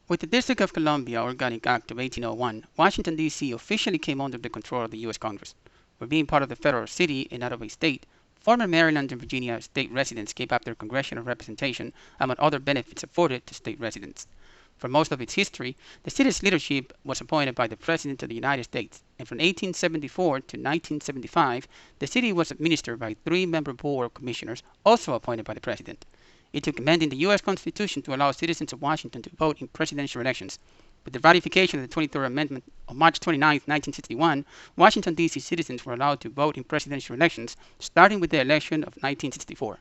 With the District of Columbia Organic Act of 1801, Washington, D.C. officially came under the control of the U.S. Congress. For being part of the federal city and not of a state, former Maryland and Virginia state residents gave up their congressional representation among other benefits afforded to state residents. For most of its history, the city's leadership was appointed by the President of the United States, and from 1874 to 1975, the city was administered by a three-member board of commissioners, also appointed by the President. It took amending the U.S. Constitution to allow citizens of Washington to vote in presidential elections. With the ratification of the 23rd Amendment on March 29, 1961, Washington, D.C. citizens were allowed to vote in presidential elections, starting with the election of 1964.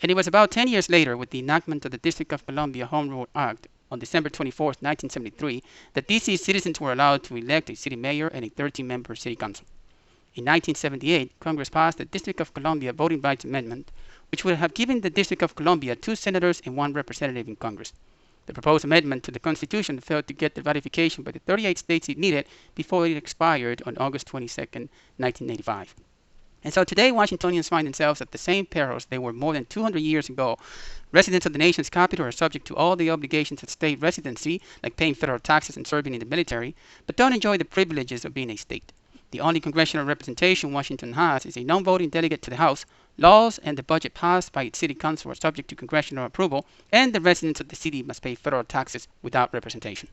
And it was about 10 years later, with the enactment of the District of Columbia Home Rule Act on December 24, 1973, that D.C. citizens were allowed to elect a city mayor and a 13-member city council. In 1978, Congress passed the District of Columbia Voting Rights Amendment, which would have given the District of Columbia 2 senators and 1 representative in Congress. The proposed amendment to the Constitution failed to get the ratification by the 38 states it needed before it expired on August 22, 1985. And so today, Washingtonians find themselves at the same perils they were more than 200 years ago. Residents of the nation's capital are subject to all the obligations of state residency, like paying federal taxes and serving in the military, but don't enjoy the privileges of being a state. The only congressional representation Washington has is a non-voting delegate to the House. Laws and the budget passed by its city council are subject to congressional approval, and the residents of the city must pay federal taxes without representation.